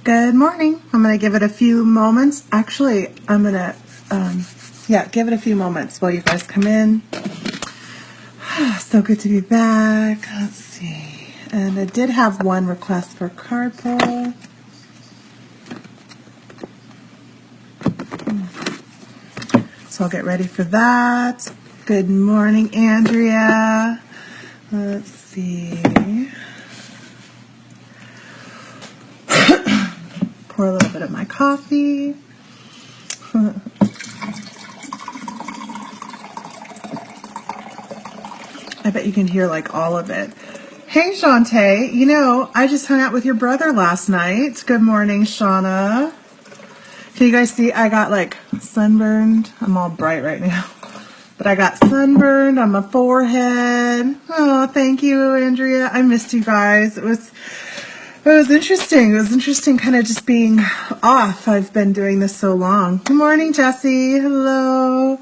Good morning. I'm going to give it a few moments. Actually, I'm going to, give it a few moments while you guys come in. So good to be back. Let's see. And I did have one request for card pull. So I'll get ready for that. Good morning, Andrea. Let's see. Pour a little bit of my coffee. I bet you can hear like all of it. Hey, Shantae. You know, I just hung out with your brother last night. Good morning, Shauna. Can you guys see I got like sunburned? I'm all bright right now. But I got sunburned on my forehead. Oh, thank you, Andrea. I missed you guys. It was interesting. It was interesting kind of just being off. I've been doing this so long. Good morning, Jessie. Hello.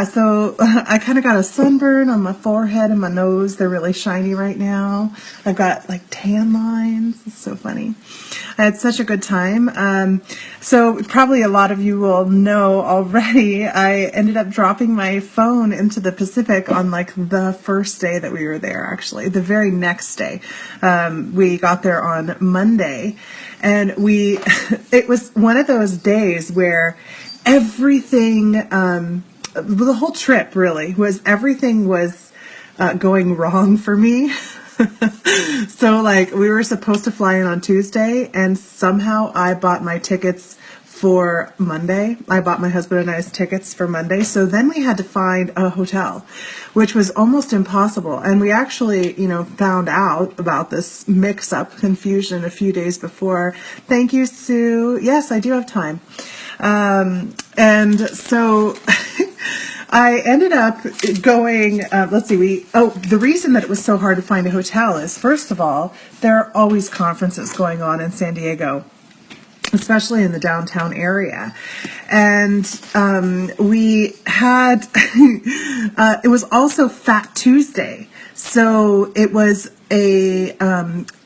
So I kind of got a sunburn on my forehead and my nose. They're really shiny right now. I've got like tan lines. It's so funny. I had such a good time. So probably a lot of you will know already, I ended up dropping my phone into the Pacific on like the first day that we were there, actually. The very next day. We got there on Monday. And it was one of those days where everything, the whole trip really everything was going wrong for me. So like we were supposed to fly in on Tuesday and somehow I bought my tickets for Monday. I bought my husband and I's tickets for Monday. So then we had to find a hotel, which was almost impossible. And we actually, found out about this mix-up confusion a few days before. Thank you, Sue. Yes, I do have time. And so I ended up going, the reason that it was so hard to find a hotel is, first of all, there are always conferences going on in San Diego, especially in the downtown area. And we had, it was also Fat Tuesday. So it was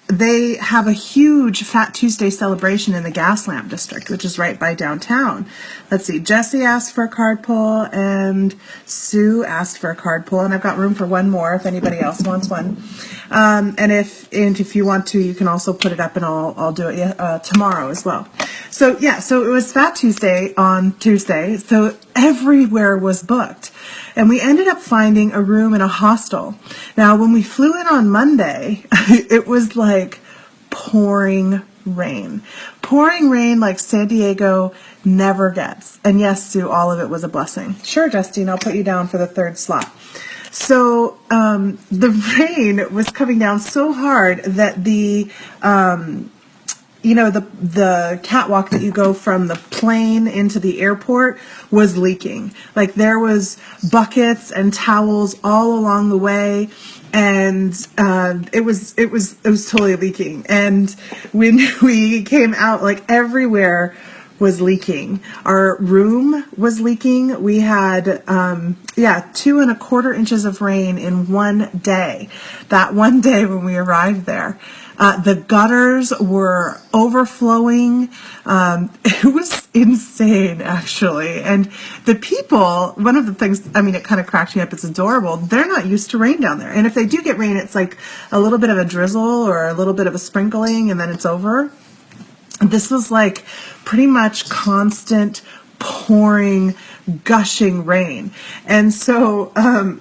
they have a huge Fat Tuesday celebration in the Gaslamp District, which is right by downtown. Let's see, Jessie asked for a card pull and Sue asked for a card pull, and I've got room for one more if anybody else wants one. And if you want to, you can also put it up and I'll do it tomorrow as well. So it was Fat Tuesday on Tuesday, so everywhere was booked. And we ended up finding a room in a hostel. Now, when we flew in on Monday, it was like pouring rain. Pouring rain like San Diego never gets. And yes, Sue, all of it was a blessing. Sure, Justine, I'll put you down for the third slot. So the rain was coming down so hard that the catwalk that you go from the plane into the airport was leaking. Like there was buckets and towels all along the way, and it was totally leaking. And when we came out, like everywhere was leaking. Our room was leaking. We had 2.25 inches of rain in one day. That one day when we arrived there. The gutters were overflowing. It was insane, actually. And the people, one of the things, it kind of cracked me up. It's adorable. They're not used to rain down there. And if they do get rain, it's like a little bit of a drizzle or a little bit of a sprinkling and then it's over. This was like pretty much constant pouring, gushing rain. And so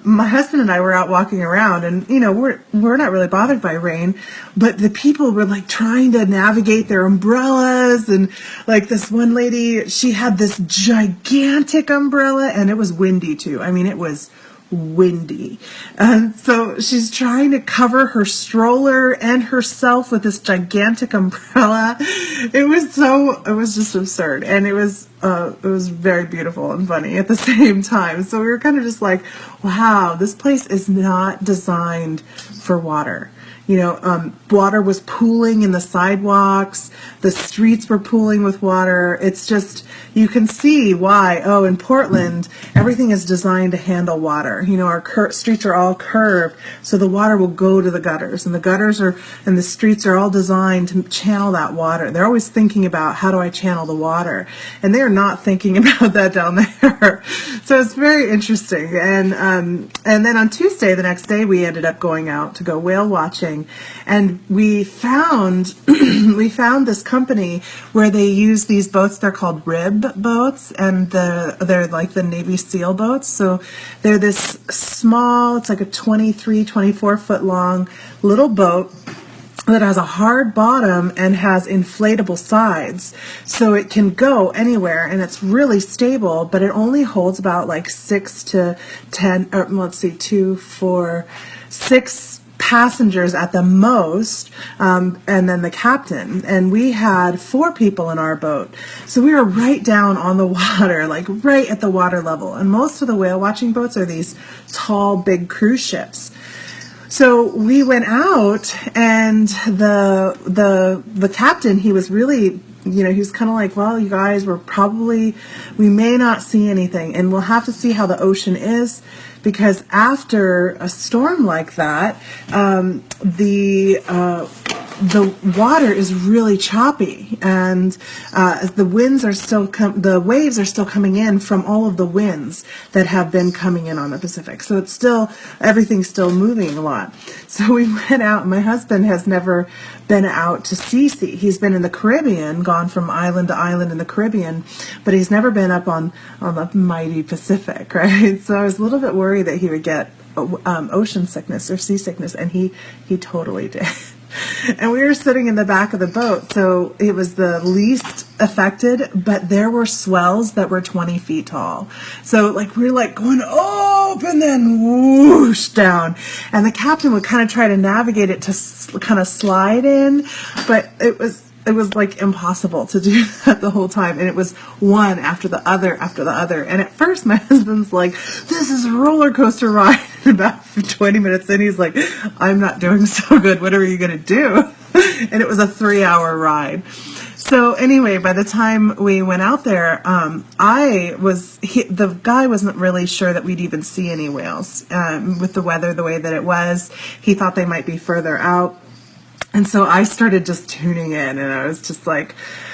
my husband and I were out walking around, and we're not really bothered by rain, but the people were like trying to navigate their umbrellas, and like this one lady, she had this gigantic umbrella, and it was windy too. It was windy. And so she's trying to cover her stroller and herself with this gigantic umbrella. It was just absurd. And it was very beautiful and funny at the same time. So we were kind of just like, wow, this place is not designed for water. Water was pooling in the sidewalks. The streets were pooling with water. It's just, you can see why. Oh, in Portland, everything is designed to handle water. Our streets are all curved, so the water will go to the gutters. And the gutters and the streets are all designed to channel that water. They're always thinking about, how do I channel the water? And they're not thinking about that down there. So it's very interesting. And then on Tuesday, the next day, we ended up going out to go whale watching. And we found this company where they use these boats. They're called rib boats, and they're like the Navy SEAL boats. So they're this small, it's like a 23, 24 foot long little boat that has a hard bottom and has inflatable sides, so it can go anywhere, and it's really stable, but it only holds about like 6 to 10, or let's see, 2, 4, 6 passengers at the most, and then the captain. And we had 4 people in our boat, so we were right down on the water, like right at the water level. And most of the whale watching boats are these tall, big cruise ships. So we went out, and the captain, he was really, he was kind of like, well, you guys, we may not see anything, and we'll have to see how the ocean is, because after a storm like that, the water is really choppy, and the waves are still coming in from all of the winds that have been coming in on the Pacific. So everything's still moving a lot. So we went out. My husband has never been out to sea. He's been in the Caribbean, gone from island to island in the Caribbean, but he's never been up on the mighty Pacific, right? So I was a little bit worried that he would get ocean sickness or seasickness, and he totally did. And we were sitting in the back of the boat, so it was the least affected, but there were swells that were 20 feet tall. So we were going up and then whoosh down. And the captain would kind of try to navigate it to kind of slide in, but it was impossible to do that the whole time. And it was one after the other after the other. And at first my husband's like, this is a roller coaster ride. And about 20 minutes in, he's like, I'm not doing so good. What are you going to do? And it was a 3-hour ride. So anyway, by the time we went out there, the guy wasn't really sure that we'd even see any whales. With the weather the way that it was, he thought they might be further out. And so I started just tuning in, and I was just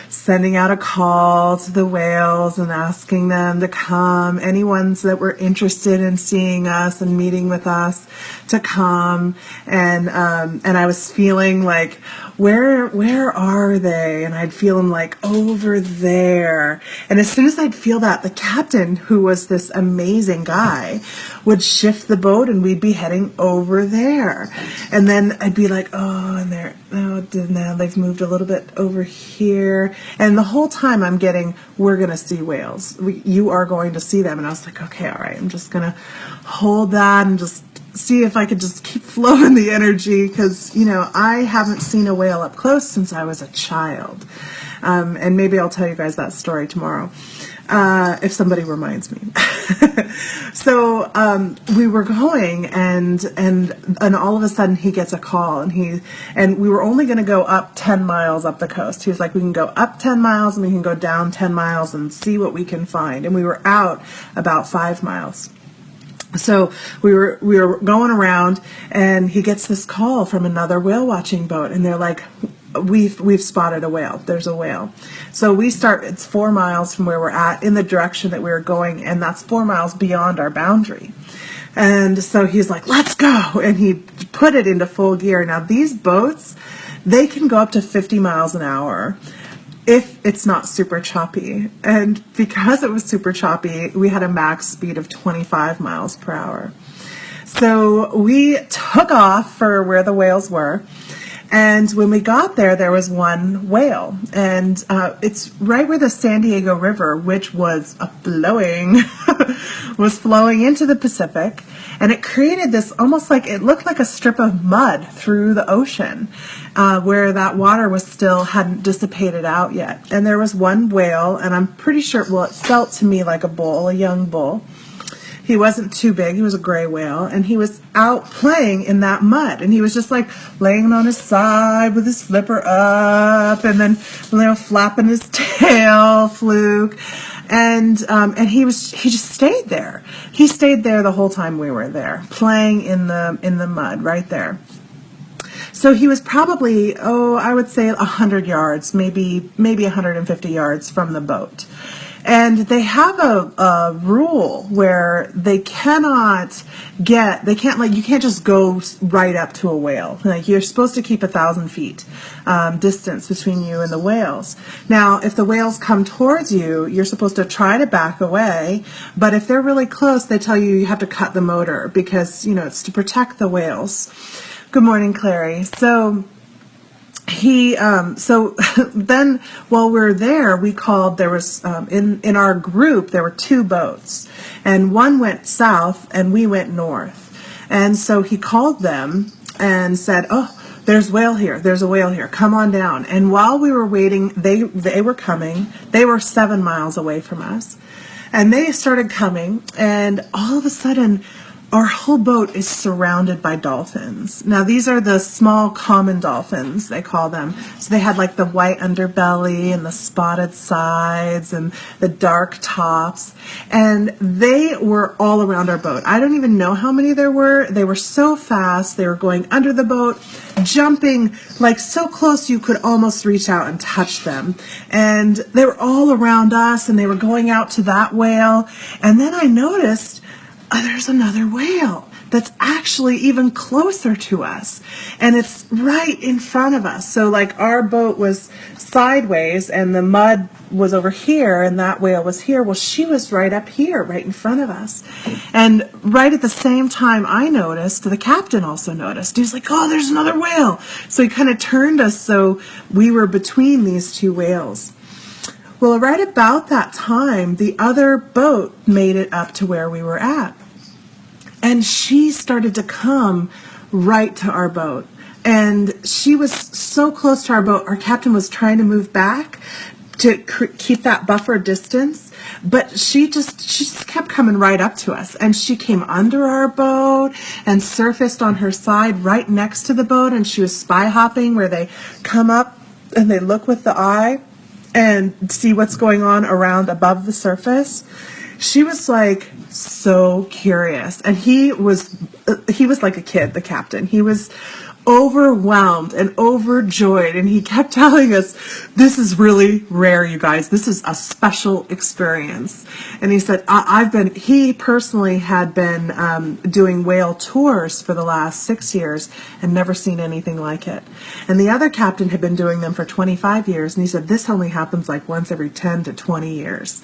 sending out a call to the whales and asking them to come, any ones that were interested in seeing us and meeting with us, to come. And I was feeling like, where are they? And I'd feel them over there. And as soon as I'd feel that, the captain, who was this amazing guy, would shift the boat, and we'd be heading over there. And then I'd be like, oh, and now they've moved a little bit over here. And the whole time I'm getting, we're going to see whales. You are going to see them. And I was like, okay, all right, I'm just going to hold that and just see if I could just keep flowing the energy, because, I haven't seen a whale up close since I was a child. And maybe I'll tell you guys that story tomorrow, if somebody reminds me. So we were going, and all of a sudden he gets a call, and we were only going to go up 10 miles up the coast. He was like, we can go up 10 miles and we can go down 10 miles and see what we can find. And we were out about 5 miles. So we were going around, and he gets this call from another whale watching boat, and they're like, we've spotted a whale. There's a whale. So it's 4 miles from where we're at in the direction that we were going, and that's 4 miles beyond our boundary. And so he's like, let's go. And he put it into full gear. Now these boats, they can go up to 50 miles an hour if it's not super choppy. And because it was super choppy, we had a max speed of 25 miles per hour. So we took off for where the whales were. And when we got there, there was one whale. And it's right where the San Diego River, which was flowing into the Pacific. And it created this it looked like a strip of mud through the ocean, where that water hadn't dissipated out yet. And there was one whale, and I'm pretty sure, it felt to me like a bull, a young bull. He wasn't too big. He was a gray whale, and he was out playing in that mud, and he was just like laying on his side with his flipper up, and then flapping his tail, fluke. And he just stayed there. He stayed there the whole time we were there, playing in the mud right there. So he was probably, I would say 100 yards, maybe 150 yards from the boat. And they have a rule where you can't just go right up to a whale. Like, you're supposed to keep 1,000 feet distance between you and the whales. Now, if the whales come towards you, you're supposed to try to back away. But if they're really close, they tell you have to cut the motor because, it's to protect the whales. Good morning, Clary. So then while we were there, we called, there was, in our group, there were 2 boats, and one went south and we went north. And so he called them and said, there's a whale here, come on down. And while we were waiting, they were coming. They were 7 miles away from us, and they started coming, and all of a sudden, our whole boat is surrounded by dolphins. Now, these are the small common dolphins, they call them. So they had like the white underbelly and the spotted sides and the dark tops. And they were all around our boat. I don't even know how many there were. They were so fast. They were going under the boat, jumping like so close you could almost reach out and touch them. And they were all around us, and they were going out to that whale. And then I noticed, there's another whale that's actually even closer to us, and it's right in front of us. So like our boat was sideways and the mud was over here and that whale was here. Well, she was right up here, right in front of us. And right at the same time I noticed, the captain also noticed. He was like, there's another whale. So he kind of turned us so we were between these 2 whales. Well, right about that time, the other boat made it up to where we were at. And she started to come right to our boat. And she was so close to our boat, our captain was trying to move back to keep that buffer distance. But she just kept coming right up to us. And she came under our boat and surfaced on her side right next to the boat. And she was spy hopping, where they come up and they look with the eye and see what's going on around above the surface. She was like so curious, and he was like a kid, the captain. He was overwhelmed and overjoyed, and he kept telling us, this is really rare, you guys. This is a special experience. And he said, he personally had been doing whale tours for the last 6 years and never seen anything like it. And the other captain had been doing them for 25 years, and he said, this only happens like once every 10 to 20 years.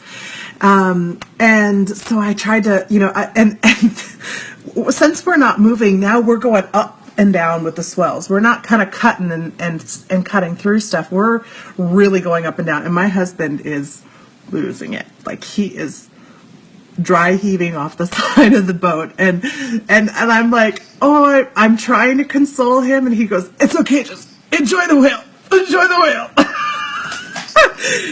And so I tried to, and since we're not moving, now we're going up and down with the swells. We're not kind of cutting and cutting through stuff. We're really going up and down. And my husband is losing it. Like, he is dry heaving off the side of the boat. And I'm like, I'm trying to console him. And he goes, it's okay. Just enjoy the whale. Enjoy the whale.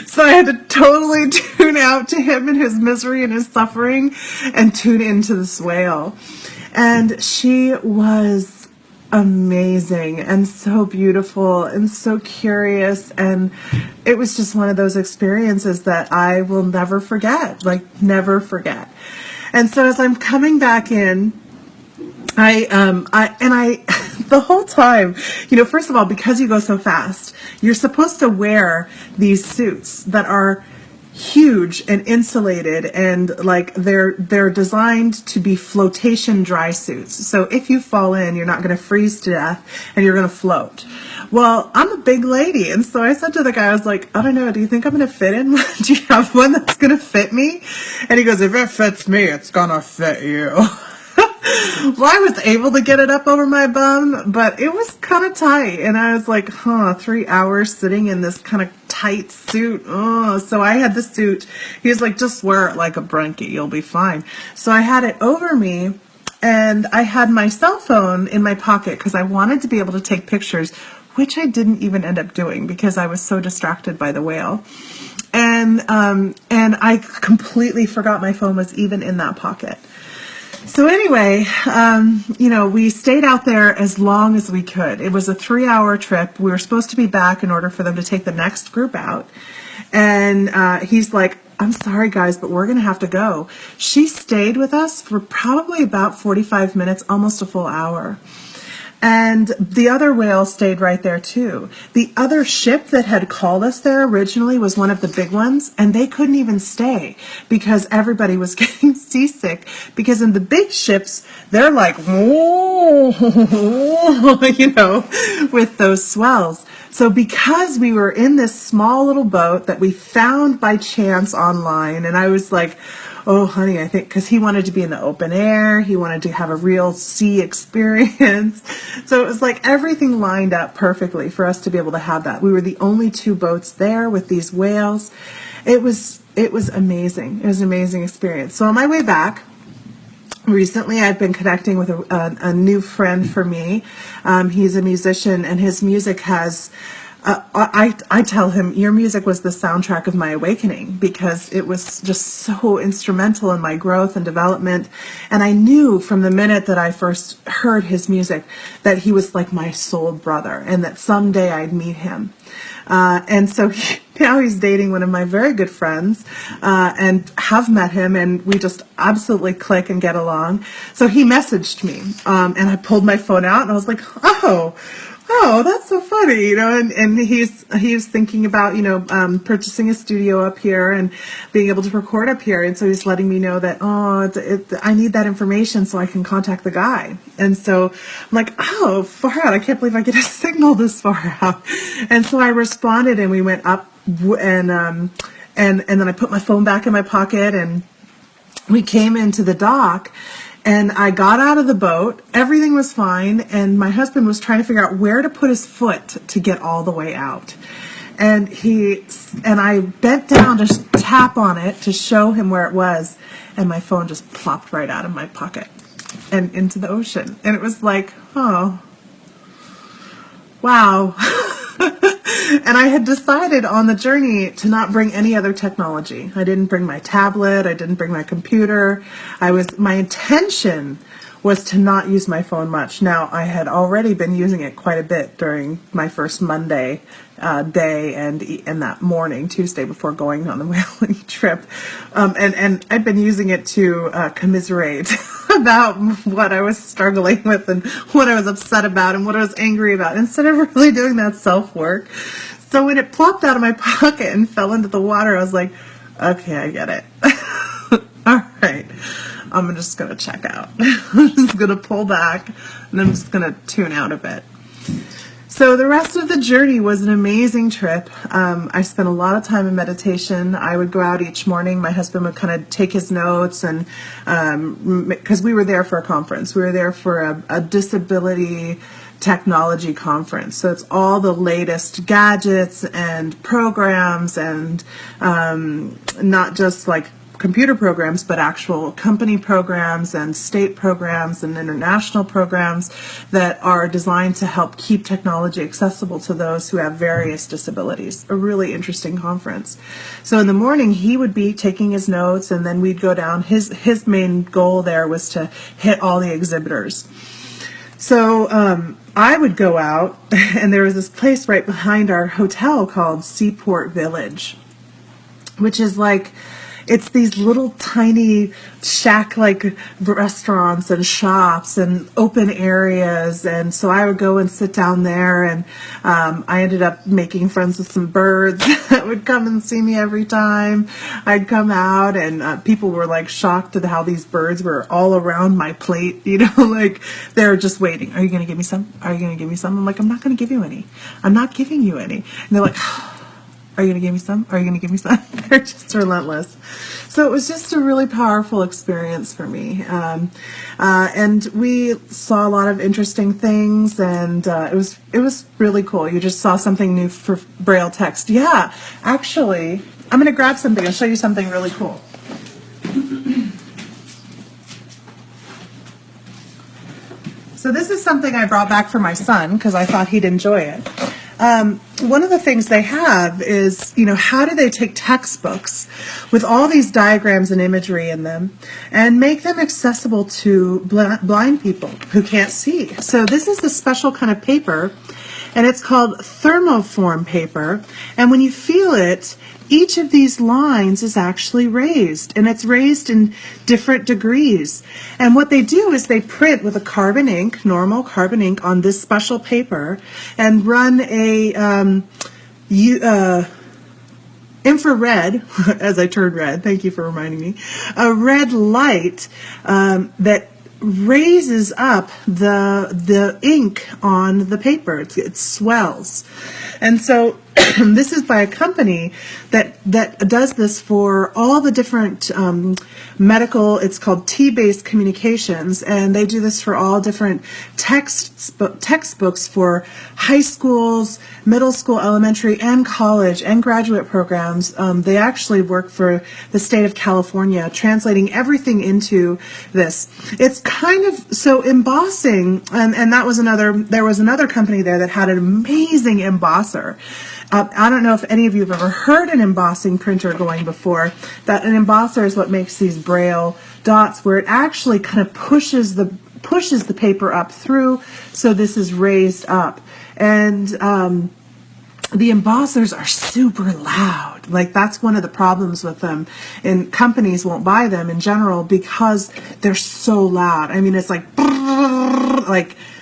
So I had to totally tune out to him and his misery and his suffering and tune into this whale. And she was amazing and so beautiful and so curious, and it was just one of those experiences that I will never forget, like never forget. And so as I'm coming back in, the whole time, first of all, because you go so fast, you're supposed to wear these suits that are huge and insulated, and like they're designed to be flotation dry suits. So if you fall in, you're not going to freeze to death and you're going to float. Well, I'm a big lady, and so I said to the guy, I was like, I don't know, do you think I'm going to fit in? Do you have one that's going to fit me? And he goes, if it fits me, it's going to fit you. Well, I was able to get it up over my bum, but it was kind of tight. And I was like, 3 hours sitting in this kind of tight suit. So I had the suit. He was like, just wear it like a blanket. You'll be fine. So I had it over me, and I had my cell phone in my pocket because I wanted to be able to take pictures, which I didn't even end up doing because I was so distracted by the whale. And I completely forgot my phone was even in that pocket. So anyway, we stayed out there as long as we could. It was a 3-hour trip. We were supposed to be back in order for them to take the next group out. And he's like, I'm sorry, guys, but we're going to have to go. She stayed with us for probably about 45 minutes, almost a full hour. And the other whale stayed right there too. The other ship that had called us there originally was one of the big ones, and they couldn't even stay because everybody was getting seasick. Because in the big ships, they're like, whoa, with those swells. So because we were in this small little boat that we found by chance online, and I was like, oh, honey, I think, because he wanted to be in the open air. He wanted to have a real sea experience. So it was like everything lined up perfectly for us to be able to have that. We were the only 2 boats there with these whales. It was amazing. It was an amazing experience. So on my way back, recently I've been connecting with a new friend for me. He's a musician, and his music has... I tell him, your music was the soundtrack of my awakening, because it was just so instrumental in my growth and development. And I knew from the minute that I first heard his music that he was like my soul brother, and that someday I'd meet him. And so now he's dating one of my very good friends, and have met him, and we just absolutely click and get along. So he messaged me, and I pulled my phone out, and I was like, oh, that's so funny, and he's thinking about, purchasing a studio up here and being able to record up here. And so he's letting me know that, I need that information so I can contact the guy. And so I'm like, oh, far out. I can't believe I get a signal this far out. And so I responded, and we went up, and then I put my phone back in my pocket, and we came into the dock. And I got out of the boat, everything was fine, and my husband was trying to figure out where to put his foot to get all the way out. And I bent down to tap on it to show him where it was, and my phone just plopped right out of my pocket and into the ocean. And it was like, oh, wow. And I had decided on the journey to not bring any other technology. I didn't bring my tablet. I didn't bring my computer. My intention was to not use my phone much. Now, I had already been using it quite a bit during my first Monday day and that morning, Tuesday, before going on the whaling trip. And I'd been using it to commiserate about what I was struggling with and what I was upset about and what I was angry about, instead of really doing that self-work. So when it plopped out of my pocket and fell into the water, I was like, okay, I get it. All right. I'm just going to check out. I'm just going to pull back, and I'm just going to tune out a bit. So the rest of the journey was an amazing trip. I spent a lot of time in meditation. I would go out each morning. My husband would kind of take his notes, and because we were there for a conference. We were there for a disability technology conference. So it's all the latest gadgets and programs, and not just like computer programs, but actual company programs and state programs and international programs that are designed to help keep technology accessible to those who have various disabilities. A really interesting conference. So in the morning, he would be taking his notes, and then we'd go down. His main goal there was to hit all the exhibitors. So I would go out, and there was this place right behind our hotel called Seaport Village, which is like, it's these little tiny shack-like restaurants and shops and open areas. And so I would go and sit down there, and I ended up making friends with some birds that would come and see me every time I'd come out. And people were like shocked at how these birds were all around my plate, like they're just waiting. Are you going to give me some? Are you going to give me some? I'm like, I'm not going to give you any. I'm not giving you any. And they're like, are you going to give me some? Are you going to give me some? They're just relentless. So it was just a really powerful experience for me. And we saw a lot of interesting things, and it was really cool. You just saw something new for Braille text. Yeah, actually, I'm going to grab something. I'll show you something really cool. So this is something I brought back for my son because I thought he'd enjoy it. one of the things they have is, how do they take textbooks with all these diagrams and imagery in them and make them accessible to blind people who can't see? So this is the special kind of paper, and it's called thermoform paper. And when you feel it, each of these lines is actually raised, and it's raised in different degrees. And what they do is they print with a carbon ink, normal carbon ink, on this special paper, and run a infrared, as I turned red, thank you for reminding me, a red light that raises up the ink on the paper. It swells. And so this is by a company that does this for all the different medical, it's called T-based communications, and they do this for all different textbooks for high schools, middle school, elementary, and college, and graduate programs. They actually work for the state of California, translating everything into this. It's kind of, so embossing, and that was there was another company there that had an amazing embosser. I don't know if any of you have ever heard an embossing printer going before. That an embosser is what makes these braille dots, where it actually kind of pushes the paper up through, so this is raised up. And the embossers are super loud. Like, that's one of the problems with them, and companies won't buy them in general because they're so loud. I mean, it's like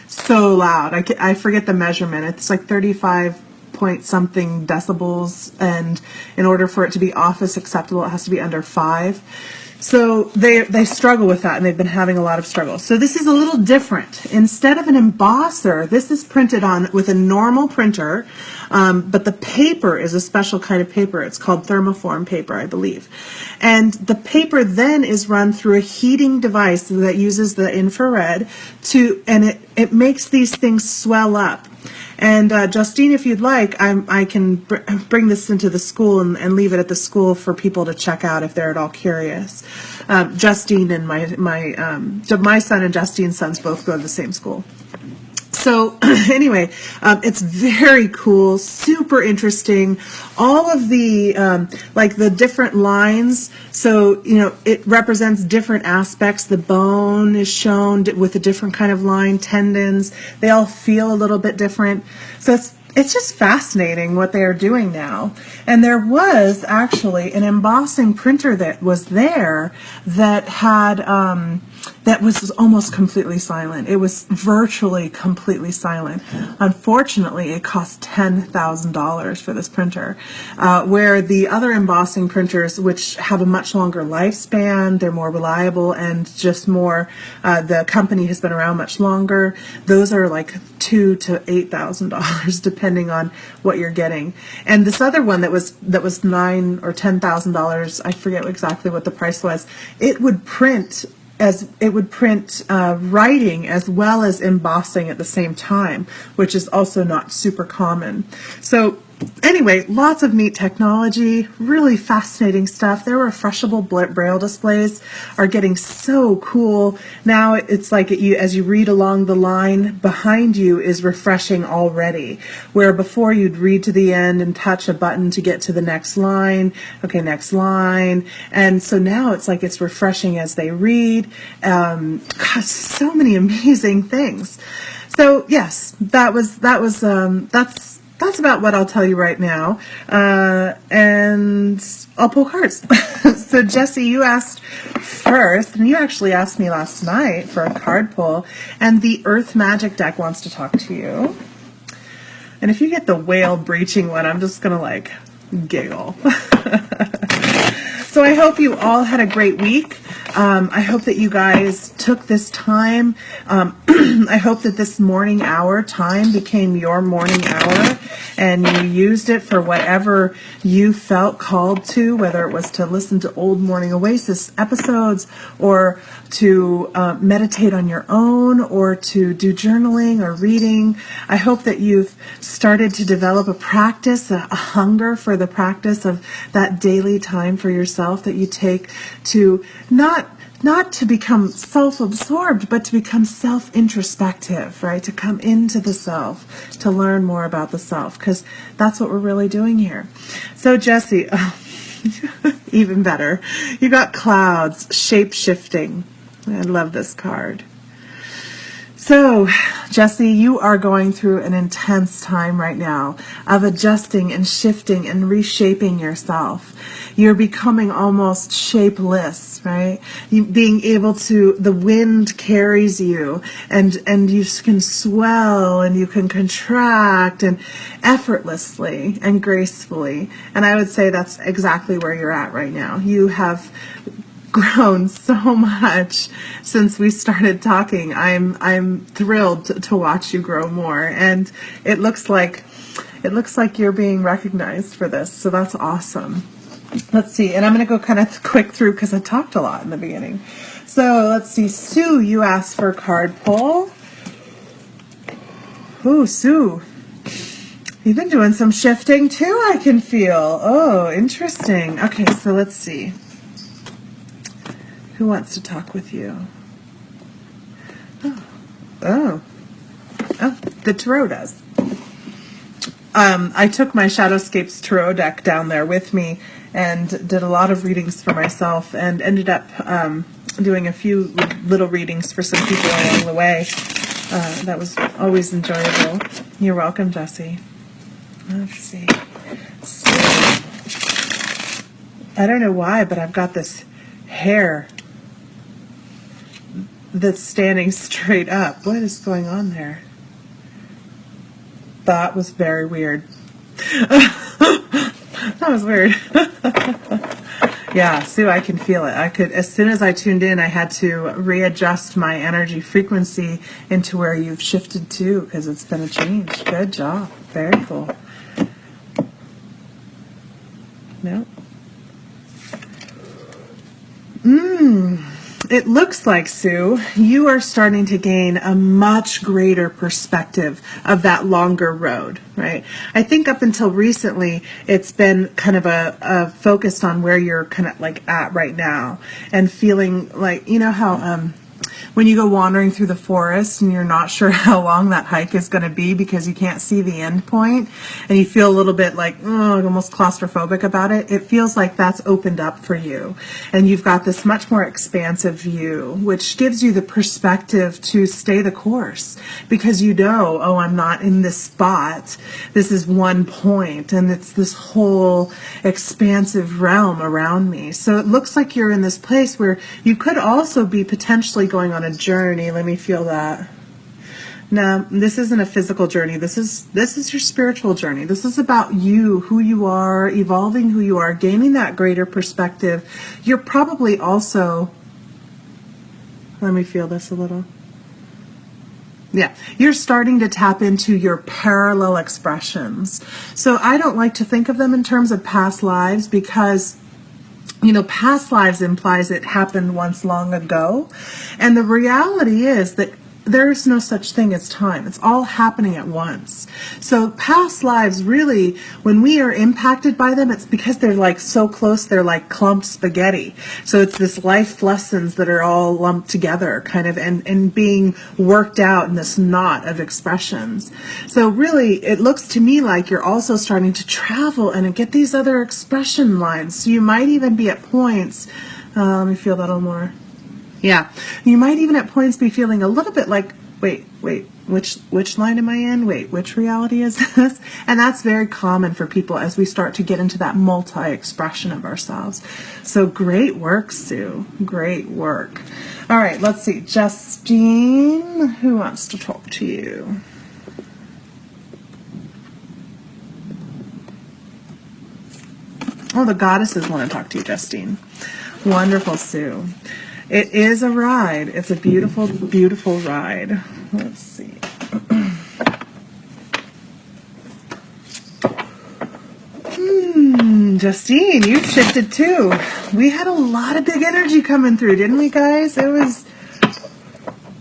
so loud. I forget the measurement. It's like 35 point something decibels, and in order for it to be office acceptable, it has to be under 5. So they struggle with that, and they've been having a lot of struggle. So this is a little different. Instead of an embosser, this is printed on with a normal printer, but the paper is a special kind of paper. It's called thermoform paper, I believe. And the paper then is run through a heating device that uses the infrared and it makes these things swell up. And Justine, if you'd like, I can bring this into the school and leave it at the school for people to check out if they're at all curious. Justine and my son and Justine's sons both go to the same school. So anyway, it's very cool, super interesting. All of the like the different lines. So it represents different aspects. The bone is shown with a different kind of line. Tendons. They all feel a little bit different. So it's just fascinating what they are doing now. And there was actually an embossing printer that was there that had that was almost completely silent. It was virtually completely silent. Unfortunately, it cost $10,000 for this printer, where the other embossing printers, which have a much longer lifespan, they're more reliable and just more, the company has been around much longer, those are like $2,000 to $8,000 depending on what you're getting. And this other one that was $9,000 or $10,000, I forget exactly what the price was, it would print writing as well as embossing at the same time, which is also not super common. So anyway, lots of neat technology, really fascinating stuff. Their refreshable braille displays are getting so cool. Now it's like as you read along the line, behind you is refreshing already, where before you'd read to the end and touch a button to get to the next line. Okay, next line. And so now it's like it's refreshing as they read. Gosh, so many amazing things. So yes, that's about what I'll tell you right now. And I'll pull cards. So Jesse, you asked first, and you actually asked me last night for a card pull, and the Earth Magic deck wants to talk to you. And if you get the whale breaching one, I'm just going to giggle. So I hope you all had a great week. I hope that you guys took this time. I hope that this morning hour time became your morning hour and you used it for whatever you felt called to, whether it was to listen to old Morning Oasis episodes or to meditate on your own or to do journaling or reading. I hope that you've started to develop a practice, a hunger for the practice of that daily time for yourself that you take to not not to become self-absorbed, but to become self-introspective, right? To come into the self, to learn more about the self, because that's what we're really doing here. So Jesse, even better, you got clouds, shape-shifting. I love this card. So, Jesse, you are going through an intense time right now of adjusting and shifting and reshaping yourself. You're becoming almost shapeless, right? Being able to, the wind carries you, and you can swell and you can contract and effortlessly and gracefully. And I would say that's exactly where you're at right now. You have grown so much since we started talking. I'm thrilled to watch you grow more, and it looks like you're being recognized for this, so that's awesome. Let's see, and I'm going to go kind of quick through because I talked a lot in the beginning. So let's see, Sue, you asked for a card pull. Ooh, Sue, you've been doing some shifting too, I can feel. Oh, interesting. Okay, so let's see. Who wants to talk with you? Oh, the tarot does. I took my Shadowscapes tarot deck down there with me and did a lot of readings for myself, and ended up doing a few little readings for some people along the way. That was always enjoyable. You're welcome, Jesse. Let's see. So, I don't know why, but I've got this hair that's standing straight up. What is going on there? That was very weird. That was weird. Yeah, Sue, I can feel it. As soon as I tuned in, I had to readjust my energy frequency into where you've shifted to, because it's been a change. Good job. Very cool. No. It looks like, Sue, you are starting to gain a much greater perspective of that longer road, right? I think up until recently, it's been kind of a focused on where you're kind of like at right now, and feeling like, you know how when you go wandering through the forest and you're not sure how long that hike is going to be because you can't see the end point, and you feel a little bit like almost claustrophobic about it. It feels like that's opened up for you, and you've got this much more expansive view, which gives you the perspective to stay the course, because you know, oh, I'm not in this spot. This is one point, and it's this whole expansive realm around me. So it looks like you're in this place where you could also be potentially going on a journey. Let me feel that. No, this isn't a physical journey. This is your spiritual journey. This is about you, who you are, evolving who you are, gaining that greater perspective. You're probably also, let me feel this a little. Yeah, you're starting to tap into your parallel expressions. So I don't like to think of them in terms of past lives, because past lives implies it happened once long ago. And the reality is that there's no such thing as time. It's all happening at once. So past lives, really, when we are impacted by them, it's because they're like so close, they're like clumped spaghetti. So it's this life lessons that are all lumped together, kind of, and being worked out in this knot of expressions. So really, it looks to me like you're also starting to travel and get these other expression lines. So you might even be at points, let me feel that a little more. Yeah, you might even at points be feeling a little bit like, wait, which line am I in? Wait, which reality is this? And that's very common for people as we start to get into that multi-expression of ourselves. So great work, Sue. Great work. All right, let's see. Justine, who wants to talk to you? Oh, the goddesses want to talk to you, Justine. Wonderful, Sue. It is a ride. It's a beautiful, beautiful ride. Let's see. Justine, you've shifted too. We had a lot of big energy coming through, didn't we, guys? It was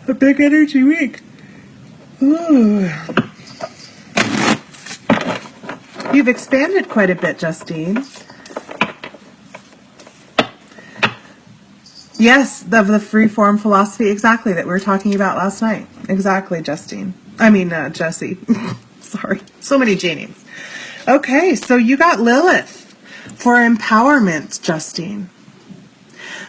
a big energy week. Ooh. You've expanded quite a bit, Justine. Yes, the free form philosophy, exactly, that we were talking about last night. Exactly, Justine. Jesse. Sorry, so many J names. Okay, so you got Lilith for empowerment, Justine.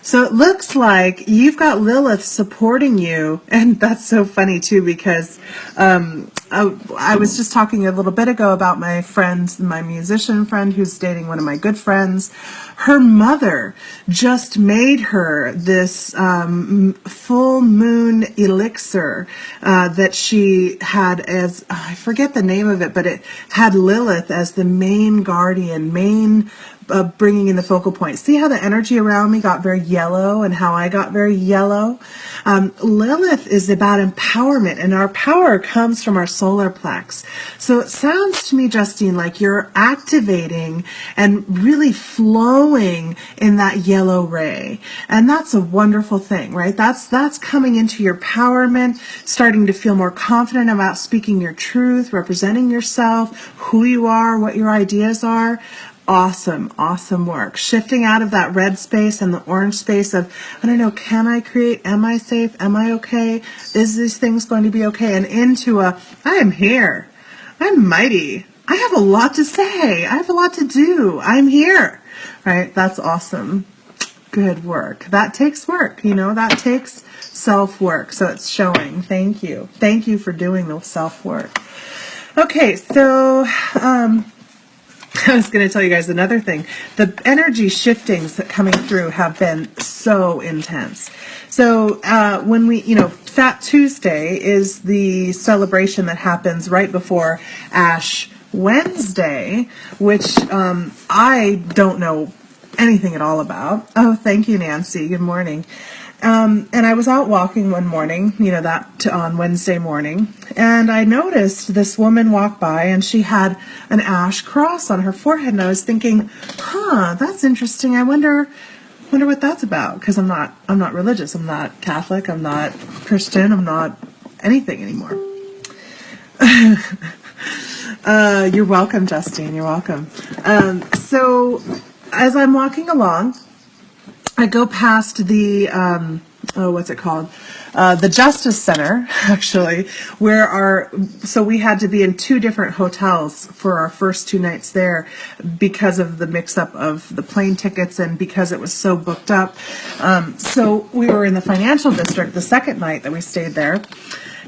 So it looks like you've got Lilith supporting you, and that's so funny too, because I was just talking a little bit ago about my friend, my musician friend who's dating one of my good friends. Her mother just made her this full moon elixir that she had as, I forget the name of it, but it had Lilith as the main guardian, bringing in the focal point. See how the energy around me got very yellow and how I got very yellow? Lilith is about empowerment, and our power comes from our solar plex. So it sounds to me, Justine, like you're activating and really flowing in that yellow ray. And that's a wonderful thing, right? That's coming into your empowerment, starting to feel more confident about speaking your truth, representing yourself, who you are, what your ideas are. Awesome work. Shifting out of that red space and the orange space of, I don't know, can I create? Am I safe? Am I okay? Is these things going to be okay? And into I am here. I'm mighty. I have a lot to say. I have a lot to do. I'm here. Right? That's awesome. Good work. That takes work. That takes self-work. So it's showing. Thank you. Thank you for doing the self-work. Okay, so I was going to tell you guys another thing. The energy shiftings that coming through have been so intense. So when we, Fat Tuesday is the celebration that happens right before Ash Wednesday, which I don't know anything at all about. Oh, thank you, Nancy. Good morning. And I was out walking one morning, on Wednesday morning, and I noticed this woman walk by, and she had an ash cross on her forehead, and I was thinking, that's interesting. I wonder what that's about, because I'm not religious. I'm not Catholic. I'm not Christian. I'm not anything anymore. You're welcome, Justine. You're welcome. So as I'm walking along, I go past the, what's it called? The Justice Center, actually, so we had to be in 2 different hotels for our first 2 nights there because of the mix-up of the plane tickets and because it was so booked up. So we were in the financial district the second night that we stayed there.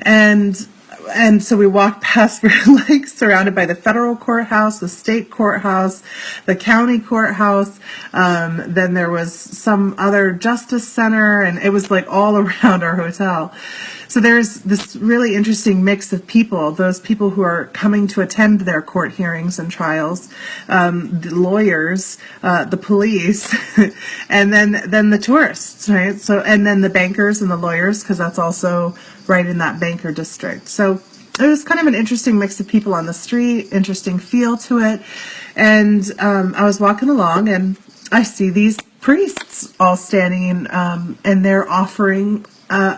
And so we walked past, we're surrounded by the federal courthouse, the state courthouse, the county courthouse. Then there was some other justice center, and it was all around our hotel. So there's this really interesting mix of people, those people who are coming to attend their court hearings and trials, the lawyers, the police, and then the tourists, right? So, and then the bankers and the lawyers, because that's also right in that banker district. So it was kind of an interesting mix of people on the street, interesting feel to it. And I was walking along, and I see these priests all standing and they're offering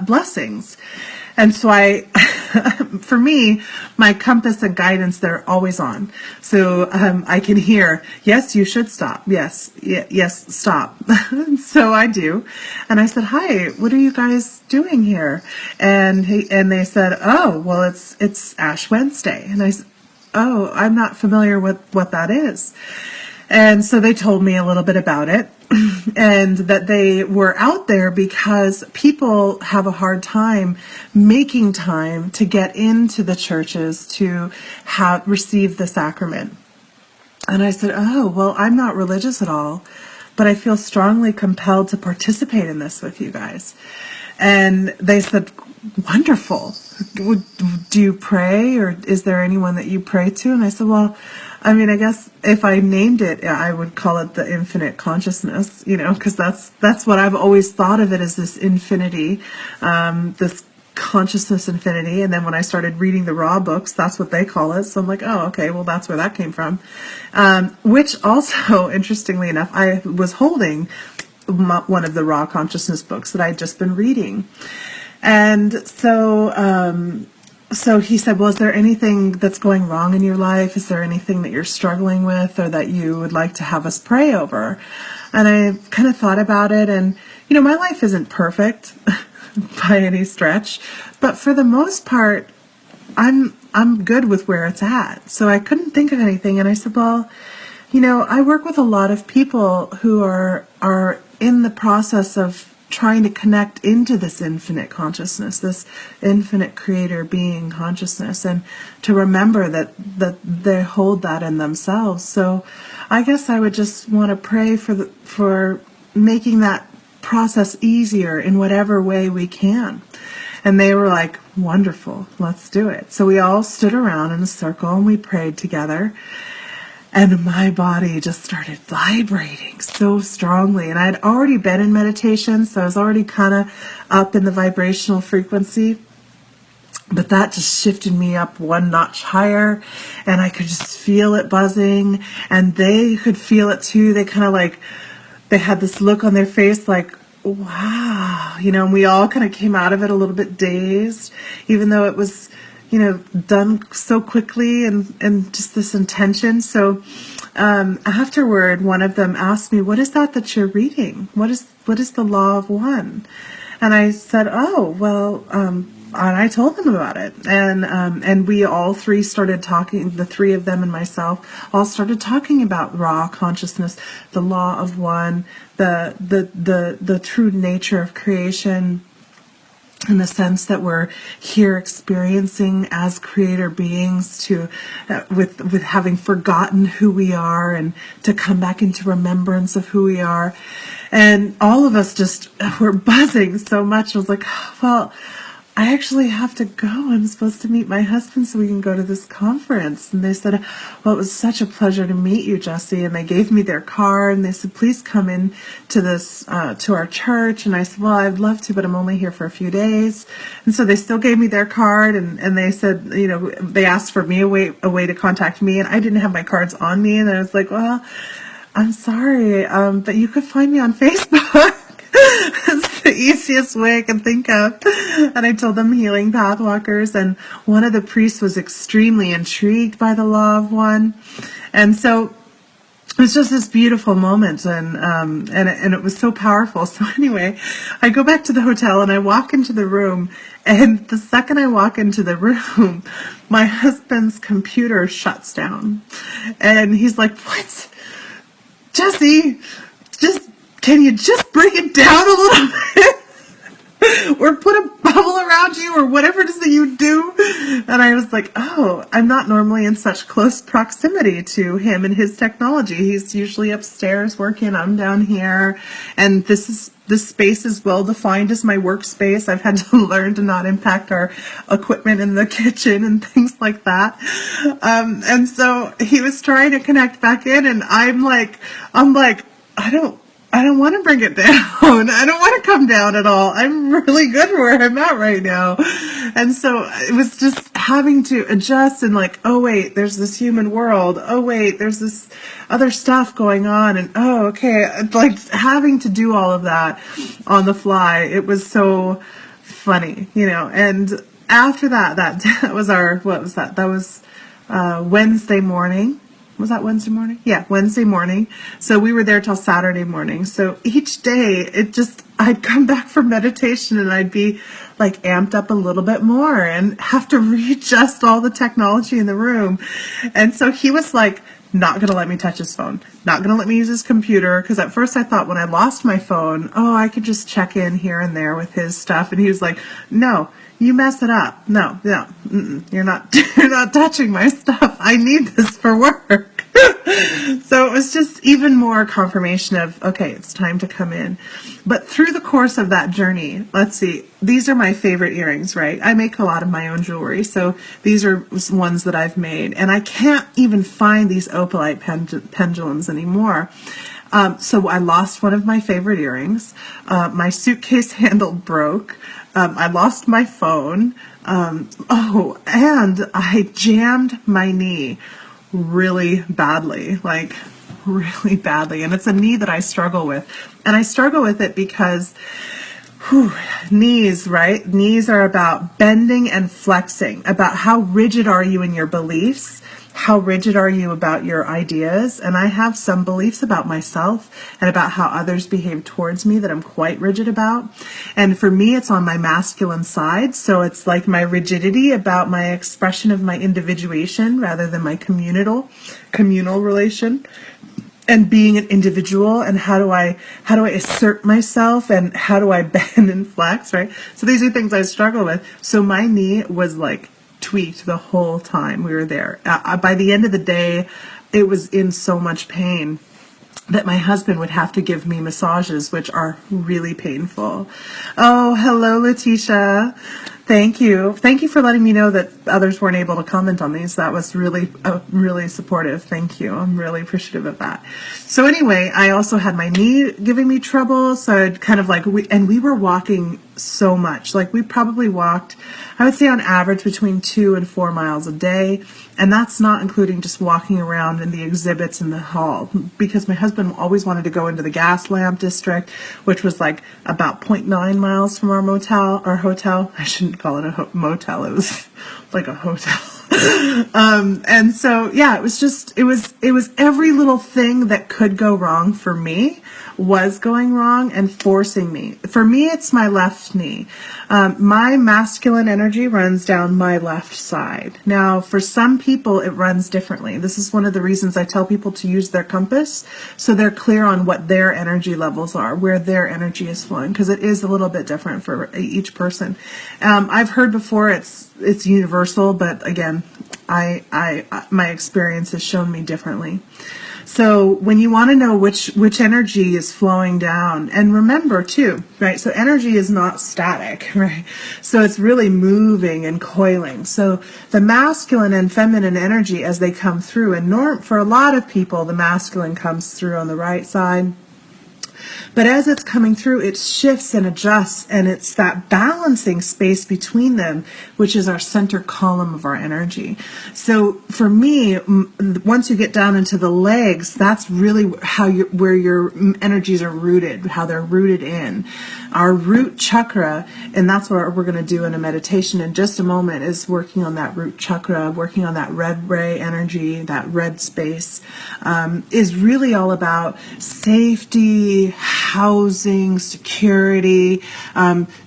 blessings. And so for me, my compass and guidance, they're always on. So I can hear, yes, you should stop. Yes, stop. So I do. And I said, hi, what are you guys doing here? And they said, oh, well, it's Ash Wednesday. And I said, oh, I'm not familiar with what that is. And so they told me a little bit about it, and that they were out there because people have a hard time making time to get into the churches to receive the sacrament. And I said, oh, well, I'm not religious at all, but I feel strongly compelled to participate in this with you guys. And they said, wonderful. Do you pray, or is there anyone that you pray to? And I said, well, I guess if I named it, I would call it the infinite consciousness, because that's what I've always thought of it, as this infinity, this consciousness infinity. And then when I started reading the Raw books, that's what they call it. So I'm like, oh, okay, well, that's where that came from. Which also, interestingly enough, I was holding one of the Raw consciousness books that I'd just been reading. And so so he said, well, is there anything that's going wrong in your life? Is there anything that you're struggling with or that you would like to have us pray over? And I kind of thought about it, and, my life isn't perfect by any stretch, but for the most part, I'm good with where it's at. So I couldn't think of anything, and I said, well, I work with a lot of people who are in the process of trying to connect into this infinite consciousness, this infinite creator being consciousness, and to remember that they hold that in themselves. So I guess I would just want to pray for making that process easier in whatever way we can. And they were like, wonderful, let's do it. So we all stood around in a circle and we prayed together. And my body just started vibrating so strongly. And I had already been in meditation, so I was already kind of up in the vibrational frequency. But that just shifted me up one notch higher, and I could just feel it buzzing. And they could feel it too. They kind of they had this look on their face like, wow, and we all kind of came out of it a little bit dazed, even though it was done so quickly and just this intention. So afterward, one of them asked me, what is that you're reading? What is the law of one? And I said, oh, well, and I told them about it. And we all three started talking, the three of them and myself, all started talking about raw consciousness, the law of one, the true nature of creation, in the sense that we're here experiencing as creator beings to with having forgotten who we are, and to come back into remembrance of who we are. And all of us just were buzzing so much. I was like, well, I actually have to go. I'm supposed to meet my husband so we can go to this conference. And they said, well, it was such a pleasure to meet you, Jessie. And they gave me their card, and they said, please come in to this, to our church. And I said, well, I'd love to, but I'm only here for a few days. And so they still gave me their card, and they said, they asked for me a way to contact me, and I didn't have my cards on me. And I was like, well, I'm sorry, but you could find me on Facebook. It's the easiest way I can think of. And I told them Healing Pathwalkers, and one of the priests was extremely intrigued by the law of one. And so it was just this beautiful moment, and it was so powerful. So anyway, I go back to the hotel and I walk into the room, and the second I walk into the room, my husband's computer shuts down. And he's like, what? Jessie, can you just bring it down a little bit? Or put a bubble around you, or whatever it is that you do? And I was like, oh, I'm not normally in such close proximity to him and his technology. He's usually upstairs working, I'm down here. And this space is well defined as my workspace. I've had to learn to not impact our equipment in the kitchen and things like that. And so he was trying to connect back in, and I'm like, I don't want to bring it down. I don't want to come down at all. I'm really good where I'm at right now. And so it was just having to adjust and like, oh wait, there's this human world. Oh wait, there's this other stuff going on. And oh, okay. Like having to do all of that on the fly. It was so funny, and after that was what was that? That was Wednesday morning. Was that Wednesday morning? Yeah, Wednesday morning. So we were there till Saturday morning. So each day, I'd come back from meditation and I'd be like amped up a little bit more and have to readjust all the technology in the room. And so he was like, not going to let me touch his phone, not going to let me use his computer. Because at first I thought when I lost my phone, I could just check in here and there with his stuff. And he was like, no, you mess it up. No, you're not touching my stuff. I need this for work. So it was just even more confirmation of, okay, it's time to come in. But through the course of that journey, let's see, these are my favorite earrings, right? I make a lot of my own jewelry. So these are ones that I've made. And I can't even find these opalite pendulums anymore. So I lost one of my favorite earrings. My suitcase handle broke. I lost my phone. And I jammed my knee really badly, like really badly. And it's a knee that I struggle with. And I struggle with it because Whew, knees, right? Knees are about bending and flexing, about how rigid are you in your beliefs, how rigid are you about your ideas. And I have some beliefs about myself and about how others behave towards me that I'm quite rigid about. And for me, it's on my masculine side. So it's like my rigidity about my expression of my individuation rather than my communal relation. And being an individual, and how do I assert myself, and how do I bend and flex, right? So these are things I struggle with. So my knee was like tweaked the whole time we were there. By the end of the day, it was in so much pain that my husband would have to give me massages, which are really painful. Oh, hello, Letitia. Thank you. Thank you for letting me know that others weren't able to comment on these. That was really, really supportive. Thank you. I'm really appreciative of that. So anyway, I also had my knee giving me trouble. So I'd kind of like, we were walking so much. Like we probably walked, I would say on average between 2 and 4 miles a day. And that's not including just walking around in the exhibits in the hall, because my husband always wanted to go into the gas lamp district, which was like about 0.9 miles from our hotel. I shouldn't call it a motel. It was like a hotel. And so, yeah, it was every little thing that could go wrong for me was going wrong and forcing me. For me, it's my left knee. My masculine energy runs down my left side. Now, for some people, it runs differently. This is one of the reasons I tell people to use their compass so they're clear on what their energy levels are, where their energy is flowing, because it is a little bit different for each person. I've heard before it's universal, but again, my experience has shown me differently. So when you want to know which energy is flowing down, and remember too, right? So energy is not static, right? So it's really moving and coiling. So the masculine and feminine energy as they come through, and for a lot of people, the masculine comes through on the right side. But as it's coming through, it shifts and adjusts, and it's that balancing space between them, which is our center column of our energy. So for me, once you get down into the legs, that's really where your energies are rooted, how they're rooted in. Our root chakra, and that's what we're going to do in a meditation in just a moment, is working on that root chakra, working on that red ray energy, that red space, is really all about safety, housing, security.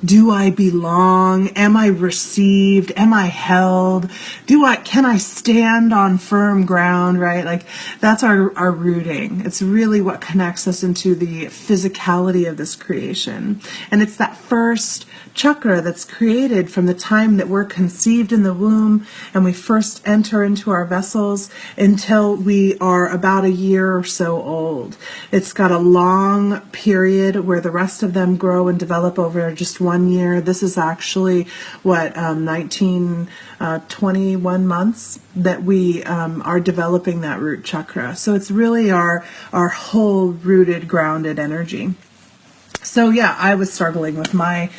Do I belong? Am I received? Am I held? Can I stand on firm ground, right? Like that's our rooting. It's really what connects us into the physicality of this creation. And it's that first chakra that's created from the time that we're conceived in the womb and we first enter into our vessels until we are about a year or so old. It's got a long period where the rest of them grow and develop over just 1 year. This is actually 21 months that we are developing that root chakra. So it's really our whole rooted, grounded energy. So yeah, I was struggling with my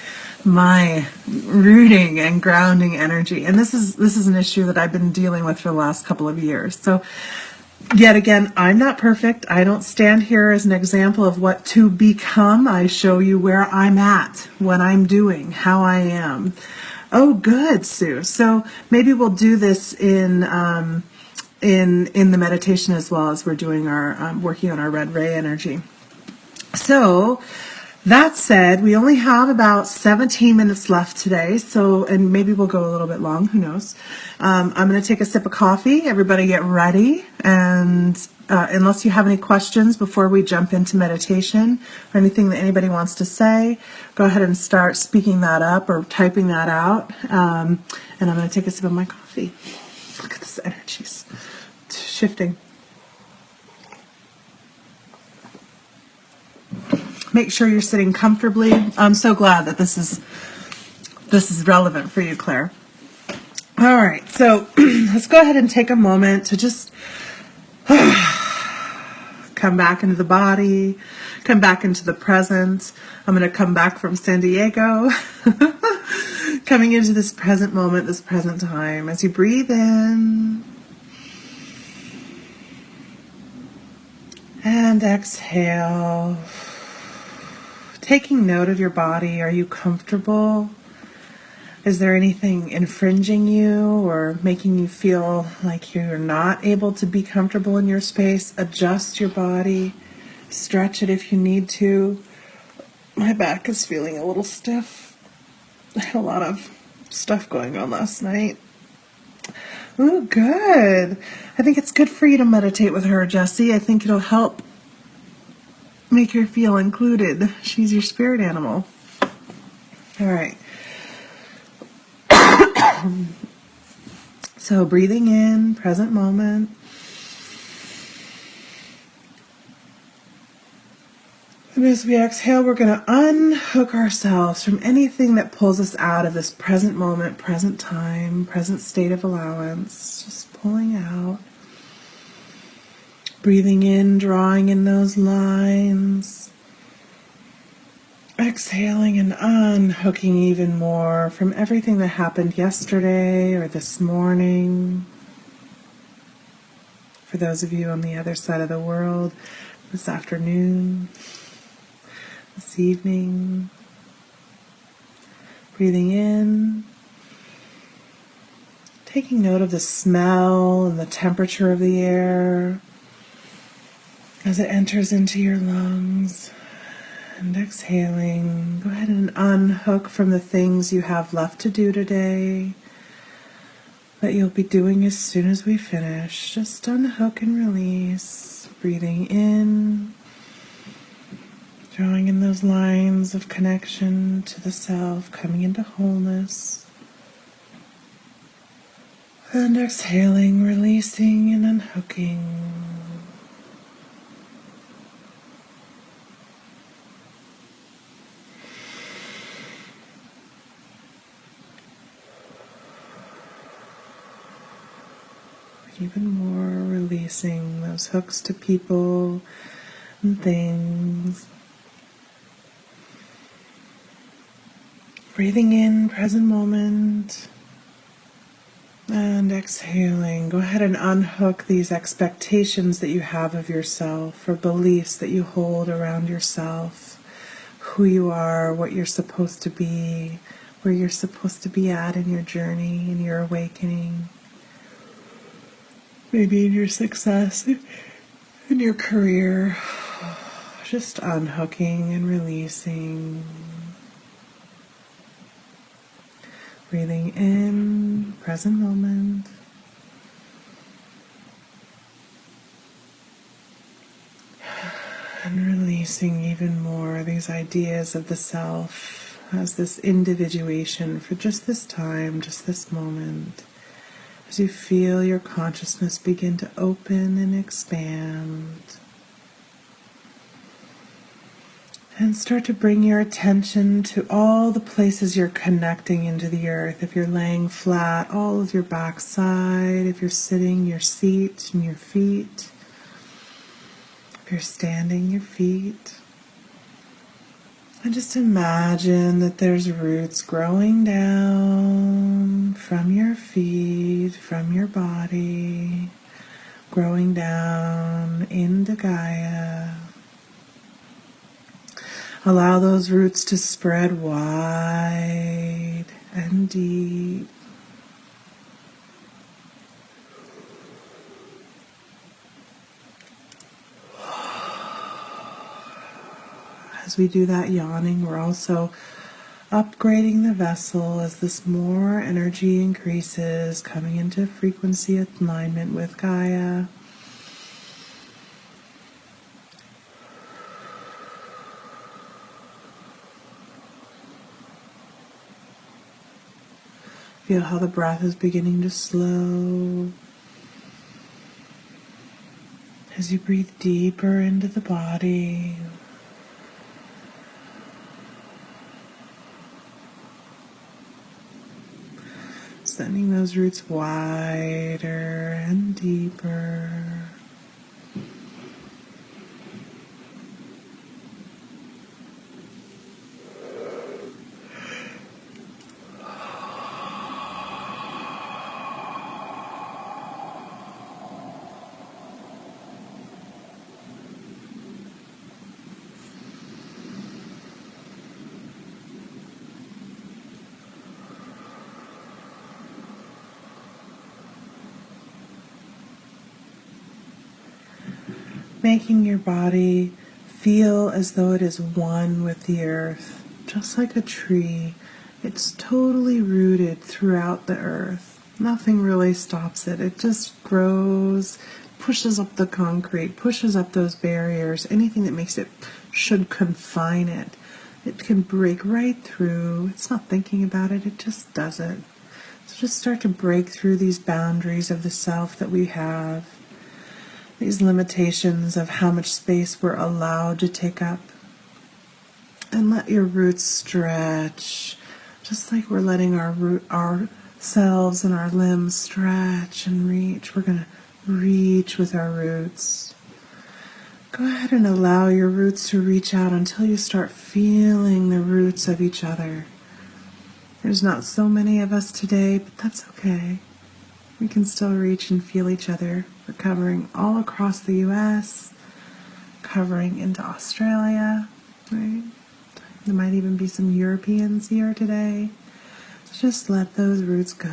rooting and grounding energy, and this is an issue that I've been dealing with for the last couple of years. So yet again, I'm not perfect. I don't stand here as an example of what to become. I show you where I'm at, what I'm doing, how I am. Oh, good, Sue. So maybe we'll do this in the meditation as well as we're doing our working on our red ray energy. So that said, we only have about 17 minutes left today, and maybe we'll go a little bit long, who knows. I'm going to take a sip of coffee. Everybody get ready, and unless you have any questions before we jump into meditation or anything that anybody wants to say, go ahead and start speaking that up or typing that out, and I'm going to take a sip of my coffee. Look at this energy shifting. Make sure you're sitting comfortably. I'm so glad that this is relevant for you, Claire. All right, so let's go ahead and take a moment to just come back into the body, come back into the present. I'm going to come back from San Diego, coming into this present moment, this present time. As you breathe in and exhale. taking note of your body. Are you comfortable? Is there anything infringing you or making you feel like you're not able to be comfortable in your space? Adjust your body. Stretch it if you need to. My back is feeling a little stiff. I had a lot of stuff going on last night. Ooh, good. I think it's good for you to meditate with her, Jessie. I think it'll help make her feel included. She's your spirit animal. All right. So breathing in, present moment. And as we exhale, we're going to unhook ourselves from anything that pulls us out of this present moment, present time, present state of allowance. Just pulling out. Breathing in, drawing in those lines. Exhaling and unhooking even more from everything that happened yesterday or this morning. For those of you on the other side of the world, this afternoon, this evening. Breathing in. Taking note of the smell and the temperature of the air as it enters into your lungs. And exhaling, go ahead and unhook from the things you have left to do today that you'll be doing as soon as we finish. Just unhook and release. Breathing in, drawing in those lines of connection to the self, coming into wholeness. And exhaling, releasing and unhooking. Even more, releasing those hooks to people and things. Breathing in, present moment. And exhaling. Go ahead and unhook these expectations that you have of yourself or beliefs that you hold around yourself. Who you are, what you're supposed to be, where you're supposed to be at in your journey, in your awakening. Maybe in your success, in your career, just unhooking and releasing. Breathing in, present moment. And releasing even more these ideas of the self as this individuation for just this time, just this moment. As you feel your consciousness begin to open and expand. And start to bring your attention to all the places you're connecting into the earth. If you're laying flat, all of your backside. If you're sitting, your seat and your feet. If you're standing, your feet. And just imagine that there's roots growing down from your feet, from your body, growing down into Gaia. Allow those roots to spread wide and deep. As we do that yawning, we're also upgrading the vessel as this more energy increases, coming into frequency alignment with Gaia. Feel how the breath is beginning to slow. As you breathe deeper into the body. Sending those roots wider and deeper. making your body feel as though it is one with the earth, just like a tree. It's totally rooted throughout the earth. Nothing really stops it. It just grows, pushes up the concrete, pushes up those barriers. Anything that makes it should confine it. It can break right through. It's not thinking about it. It just does it. So just start to break through these boundaries of the self that we have. These limitations of how much space we're allowed to take up. And let your roots stretch. Just like we're letting ourselves and our limbs stretch and reach. We're going to reach with our roots. Go ahead and allow your roots to reach out until you start feeling the roots of each other. There's not so many of us today, but that's okay. We can still reach and feel each other. We're covering all across the U.S., covering into Australia, right? There might even be some Europeans here today. So just let those roots go.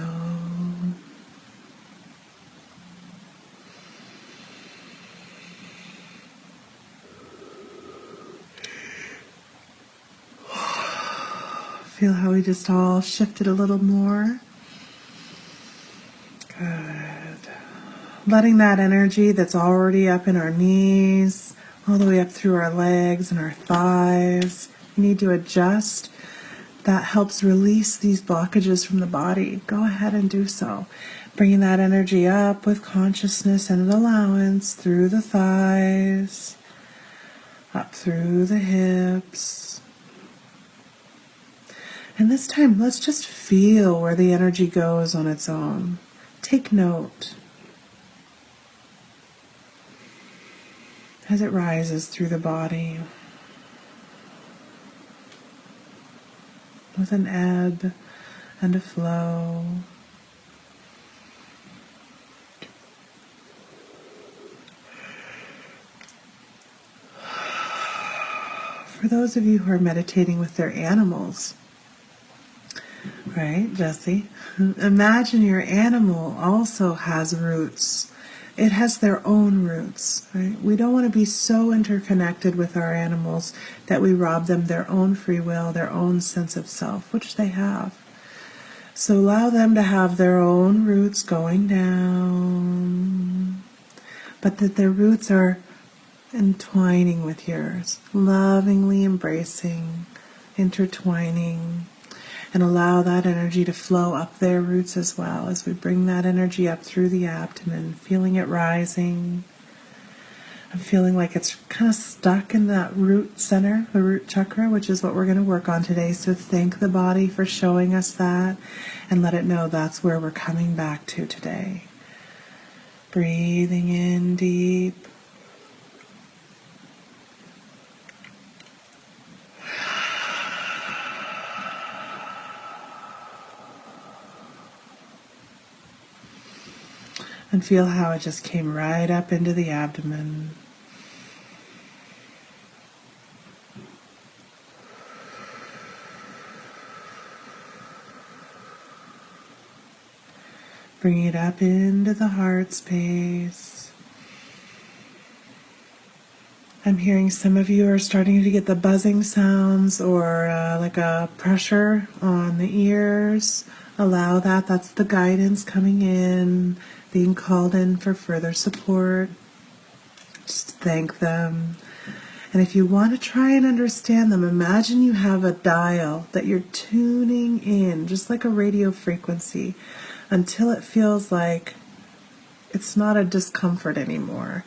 Feel how we just all shifted a little more. Good. Letting that energy that's already up in our knees, all the way up through our legs and our thighs. You need to adjust. That helps release these blockages from the body. Go ahead and do so. Bringing that energy up with consciousness and allowance through the thighs, up through the hips. And this time, let's just feel where the energy goes on its own. Take note as it rises through the body with an ebb and a flow. For those of you who are meditating with their animals, right, Jesse? Imagine your animal also has roots. It has their own roots, right? We don't want to be so interconnected with our animals that we rob them their own free will, their own sense of self, which they have. So allow them to have their own roots going down, but that their roots are entwining with yours, lovingly embracing, intertwining. And allow that energy to flow up their roots as well as we bring that energy up through the abdomen, feeling it rising. I'm feeling like it's kind of stuck in that root center, the root chakra, which is what we're going to work on today. So thank the body for showing us that and let it know that's where we're coming back to today. Breathing in deep. And feel how it just came right up into the abdomen. Bring it up into the heart space. I'm hearing some of you are starting to get the buzzing sounds or like a pressure on the ears. Allow that. That's the guidance coming in, being called in for further support. Just thank them. And if you want to try and understand them, imagine you have a dial that you're tuning in, just like a radio frequency, until it feels like it's not a discomfort anymore.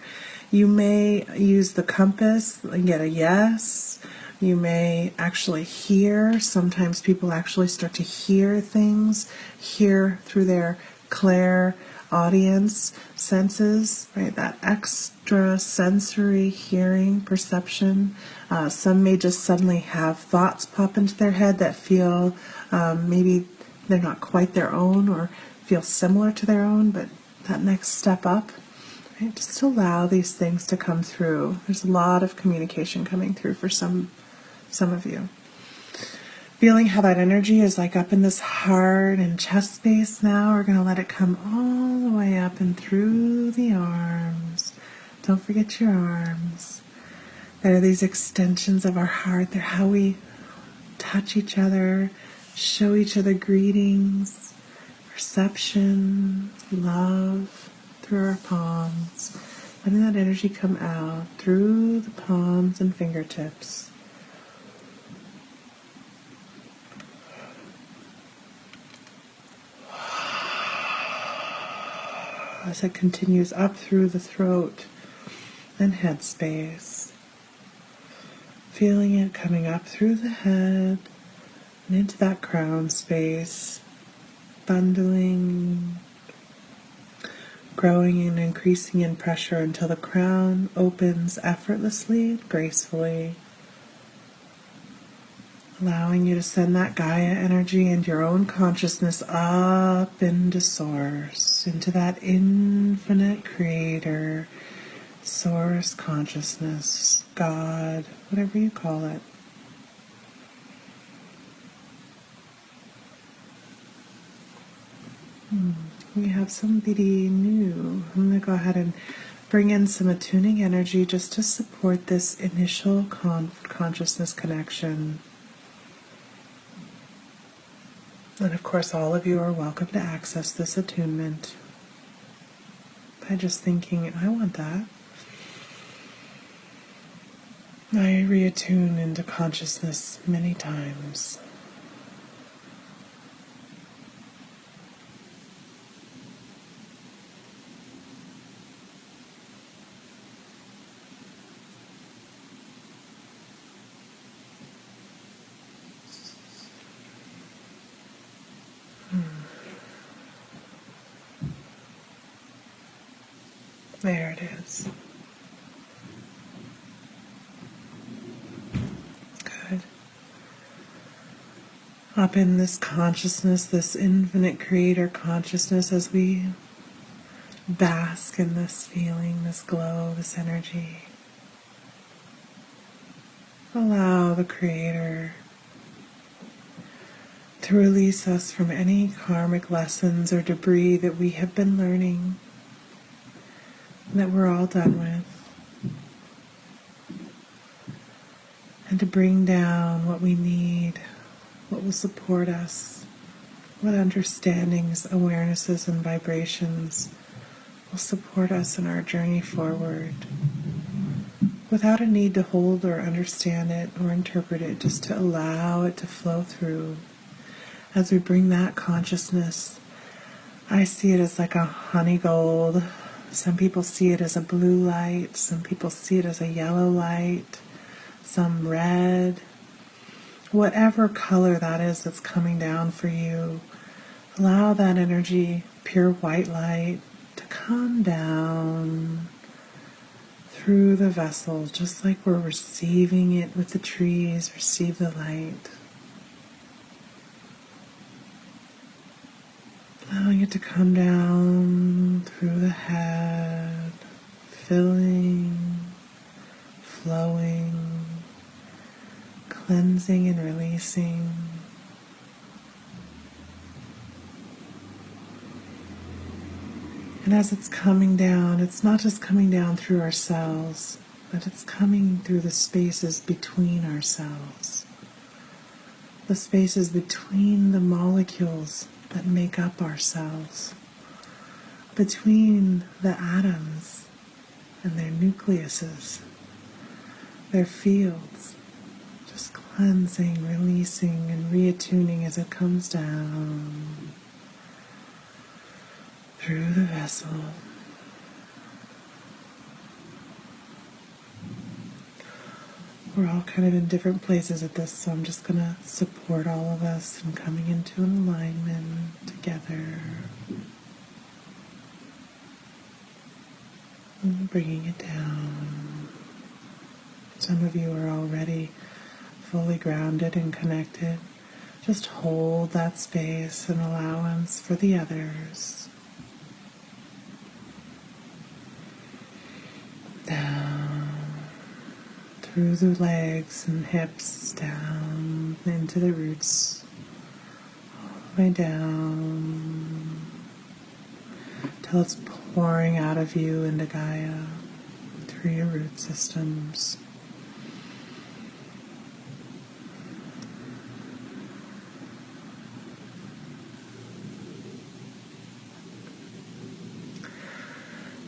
You may use the compass and get a yes. You may actually hear. Sometimes people actually start to hear things, hear through their clair audience senses, right? That extra sensory hearing perception. Some may just suddenly have thoughts pop into their head that feel maybe they're not quite their own or feel similar to their own, but that next step up, right? Just allow these things to come through. There's a lot of communication coming through for some of you. Feeling how that energy is like up in this heart and chest space now. We're going to let it come all the way up and through the arms, Don't forget your arms. They're these extensions of our heart. They're how we touch each other, show each other greetings, reception, love through our palms. Letting that energy come out through the palms and fingertips. As it continues up through the throat and head space. Feeling it coming up through the head and into that crown space, bundling, growing and increasing in pressure until the crown opens effortlessly, gracefully, allowing you to send that Gaia energy and your own consciousness up into Source, into that infinite creator, Source consciousness, God, whatever you call it. We have somebody new. I'm going to go ahead and bring in some attuning energy just to support this initial consciousness connection. And of course, all of you are welcome to access this attunement by just thinking, I want that. I reattune into consciousness many times. There it is. Good. Up in this consciousness, this infinite creator consciousness, as we bask in this feeling, this glow, this energy. Allow the creator to release us from any karmic lessons or debris that we have been learning, that we're all done with, and to bring down what we need, what will support us, what understandings, awarenesses, and vibrations will support us in our journey forward, without a need to hold or understand it or interpret it, just to allow it to flow through. As we bring that consciousness, I see it as like a honey gold. Some people see it as a blue light. Some people see it as a yellow light. Some red. Whatever color that is that's coming down for you, allow that energy, pure white light, to come down through the vessel, just like we're receiving it with the trees, receive the light. Allowing it to come down through the head, filling, flowing, cleansing and releasing. And as it's coming down, it's not just coming down through our cells, but it's coming through the spaces between our cells, the spaces between the molecules that make up our cells, between the atoms and their nucleuses, their fields, just cleansing, releasing, and reattuning as it comes down through the vessel. We're all kind of in different places at this, so I'm just going to support all of us in coming into an alignment together. And bringing it down. Some of you are already fully grounded and connected. Just hold that space and allowance for the others. Down through the legs and hips, down into the roots, all the way down till it's pouring out of you into Gaia. for your root systems.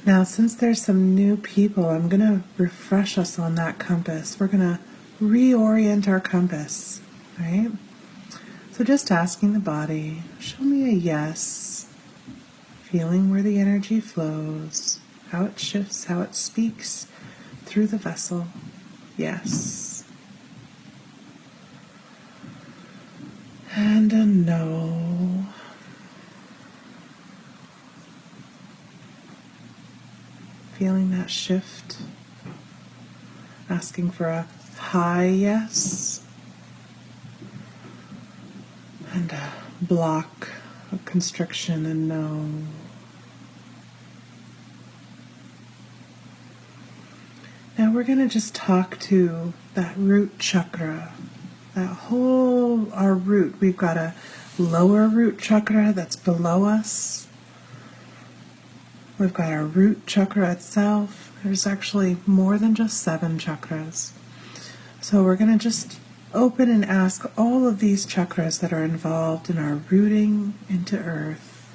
Now, since there's some new people, I'm going to refresh us on that compass. We're going to reorient our compass, right? So just asking the body, show me a yes, feeling where the energy flows, how it shifts, how it speaks through the vessel. Yes. And a no. Feeling that shift, asking for a high yes, and a block, a constriction, and no. Now we're going to just talk to that root chakra, our root. We've got a lower root chakra that's below us. We've got our root chakra itself. There's actually more than just 7 chakras. So we're going to just open and ask all of these chakras that are involved in our rooting into earth,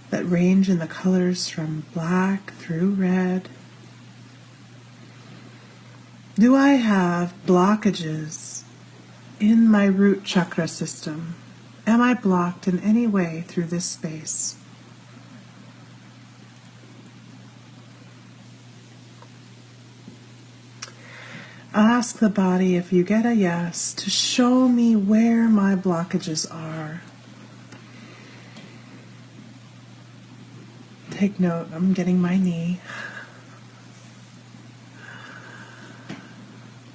that range in the colors from black through red. Do I have blockages in my root chakra system? Am I blocked in any way through this space? Ask the body, if you get a yes, to show me where my blockages are. Take note, I'm getting my knee.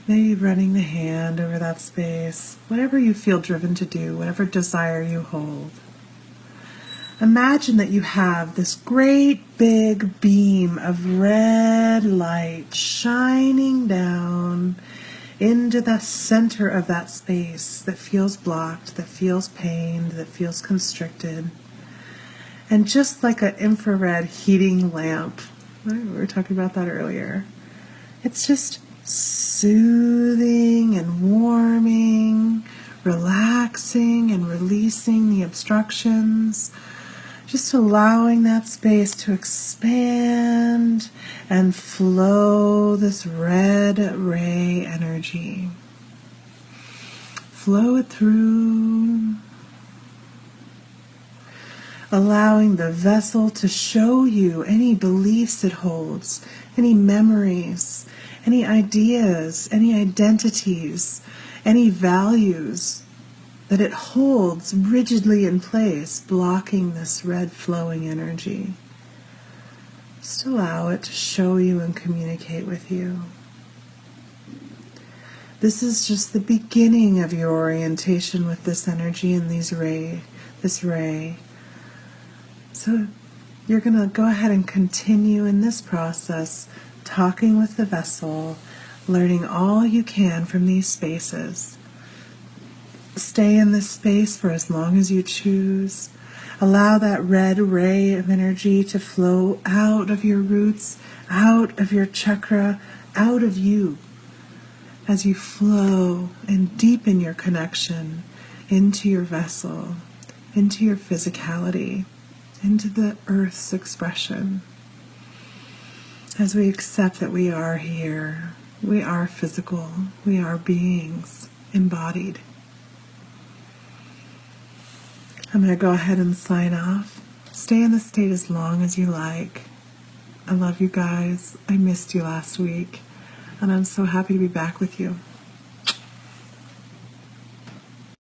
Maybe running the hand over that space. Whatever you feel driven to do, whatever desire you hold. Imagine that you have this great big beam of red light shining down into the center of that space that feels blocked, that feels pained, that feels constricted. And just like an infrared heating lamp, right? We were talking about that earlier. It's just soothing and warming, relaxing and releasing the obstructions. Just allowing that space to expand and flow this red ray energy. Flow it through. Allowing the vessel to show you any beliefs it holds, any memories, any ideas, any identities, any values that it holds rigidly in place, blocking this red flowing energy. Just allow it to show you and communicate with you. This is just the beginning of your orientation with this energy and this ray. So you're going to go ahead and continue in this process, talking with the vessel, learning all you can from these spaces. Stay in this space for as long as you choose. Allow that red ray of energy to flow out of your roots, out of your chakra, out of you, as you flow and deepen your connection into your vessel, into your physicality, into the earth's expression. As we accept that we are here, we are physical, we are beings embodied. I'm going to go ahead and sign off. Stay in the state as long as you like. I love you guys. I missed you last week, and I'm so happy to be back with you.